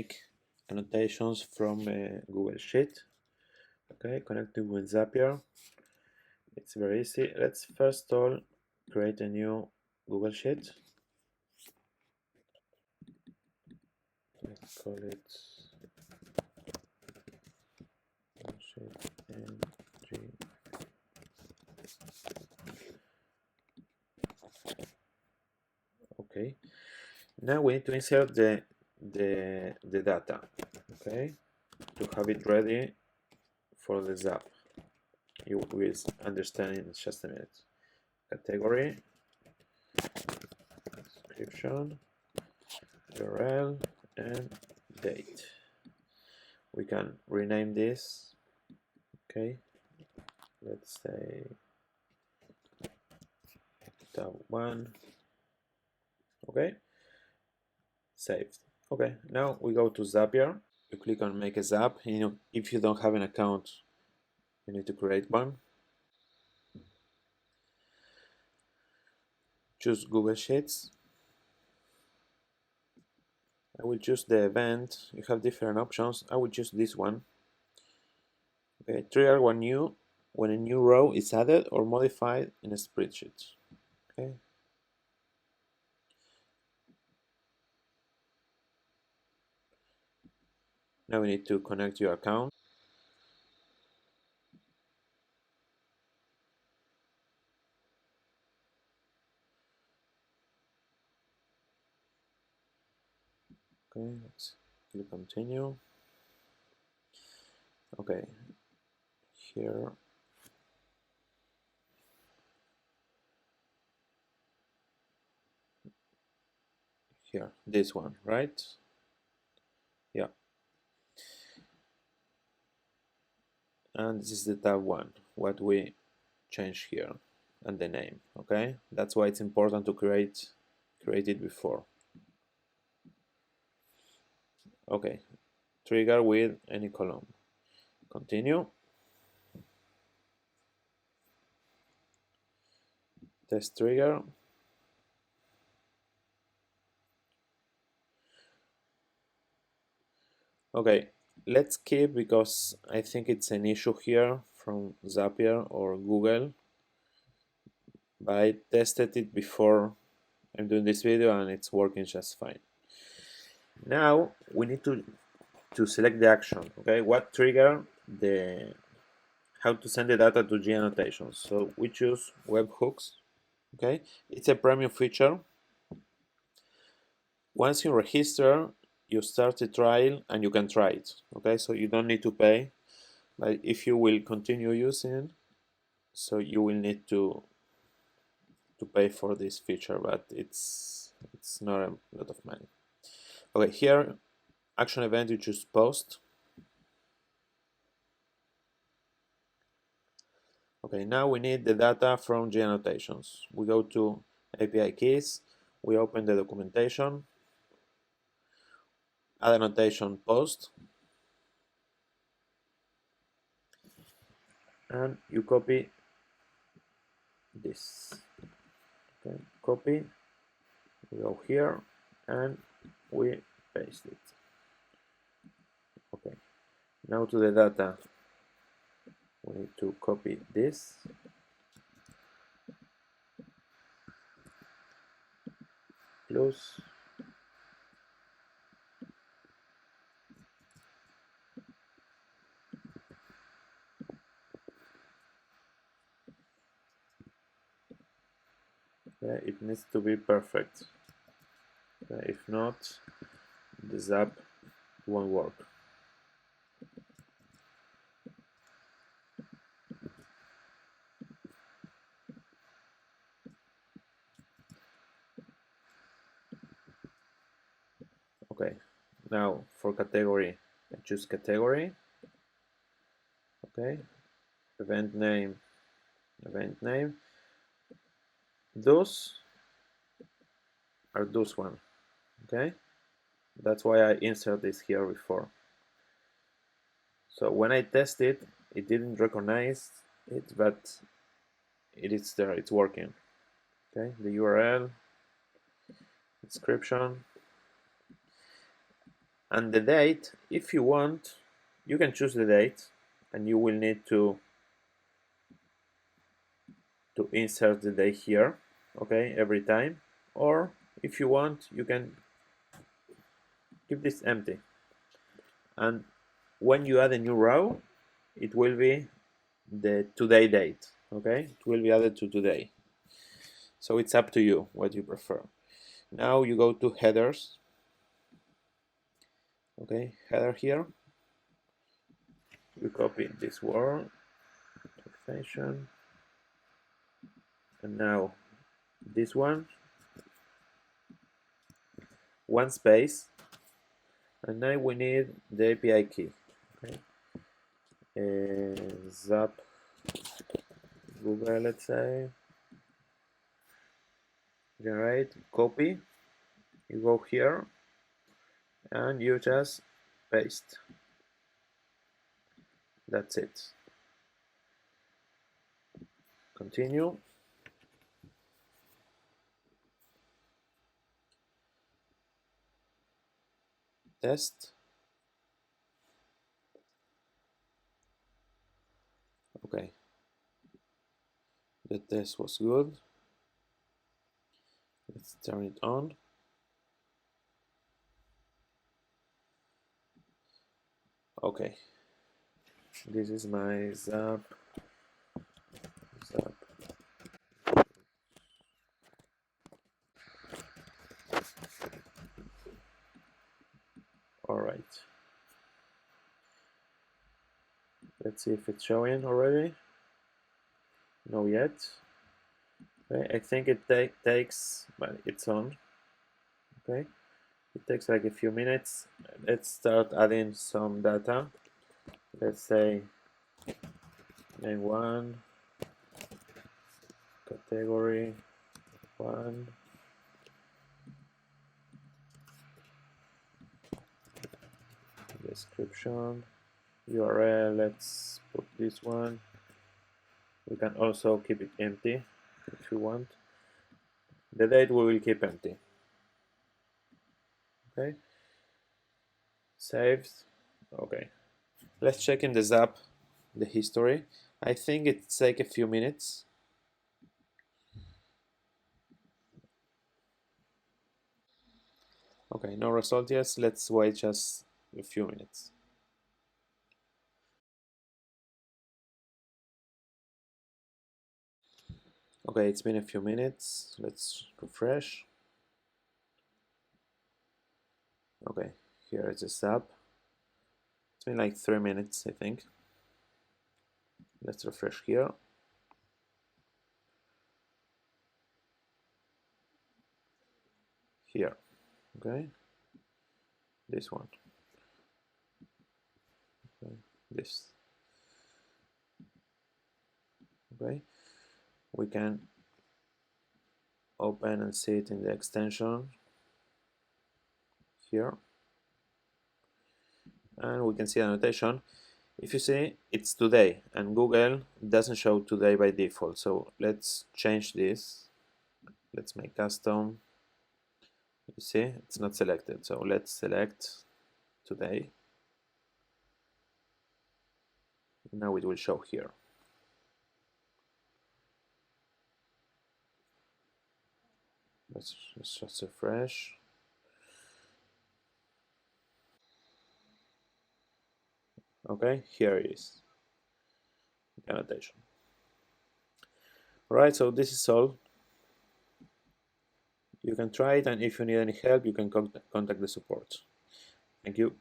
make annotations from Google Sheet. Okay, connecting with Zapier. It's very easy. Let's first of all create a new Google Sheet. Let's call it Sheet NG. Okay. Now we need to insert the data. Okay, to have it ready for the Zap. You will understand in just a minute. Category, description, URL, and date. We can rename this. Okay, let's say tab 1. Okay, saved. Okay, now we go to Zapier. You click on make a Zap. If you don't have an account, you need to create one. Choose Google Sheets. I will choose the event. You have different options. I will choose this one. Okay, trigger when a new row is added or modified in a spreadsheet. Okay. Now we need to connect your account. Okay, let's click continue. Okay, here. Here, this one, right? Yeah. And this is the tab 1, what we change here, and the name. Okay, that's why it's important to create it before. Okay, trigger with any column. Continue. Test trigger. Okay, let's keep, because I think it's an issue here from Zapier or Google, but I tested it before I'm doing this video and it's working just fine. Now we need to select the action. Okay, what trigger how to send the data to G Annotations. So we choose webhooks. Okay, it's a premium feature. Once you register, you start a trial and you can try it. Okay, so you don't need to pay, but if you will continue using, so you will need to pay for this feature, but it's not a lot of money. Okay, here action event, you choose post. Okay, now we need the data from G Annotations. We go to API keys, we open the documentation, add annotation post, and you copy this. Okay, copy, we go here, and we paste it. Okay, now to the data, we need to copy this, plus, okay, it needs to be perfect. Okay, if not, the Zap won't work. Okay, now for category, I choose category. Okay, event name. Those are those one. Okay, that's why I insert this here before. So when I test it, it didn't recognize it, but it is there, it's working. Okay, the URL, description, And the date, if you want, you can choose the date, and you will need to insert the date here, okay, every time. Or if you want, you can keep this empty, and when you add a new row, it will be the today date, okay, it will be added to today. So it's up to you what you prefer. Now you go to headers, okay, header here, you copy this word, taxation, and now this one space, and now we need the API key, okay, zap Google, let's say, generate, copy, you go here, and you just paste. That's it. Continue. Test. Okay. The test was good. Let's turn it on. Okay. This is my zap. All right. Let's see if it's showing already. No yet. Okay. I think it takes, but it's on. Okay. It takes like a few minutes. Let's start adding some data. Let's say name 1, category 1, description, URL, let's put this one. We can also keep it empty if you want. The date we will keep empty. Okay. Saved. Okay. Let's check in the Zap the history. I think it takes a few minutes. Okay, no result yet. Let's wait just a few minutes. Okay, it's been a few minutes. Let's refresh. Okay, here is the Zap. It's been like 3 minutes, I think. Let's refresh here. Here, okay. This one. Okay. This. Okay. We can open and see it in the extension here, and we can see annotation. If you see, it's today, and Google doesn't show today by default, so let's change this. Let's make custom. You see, it's not selected, so let's select today. Now it will show here. Let's just refresh. Okay, here it is, the annotation. Alright, so this is all. You can try it, and if you need any help, you can contact the support. Thank you.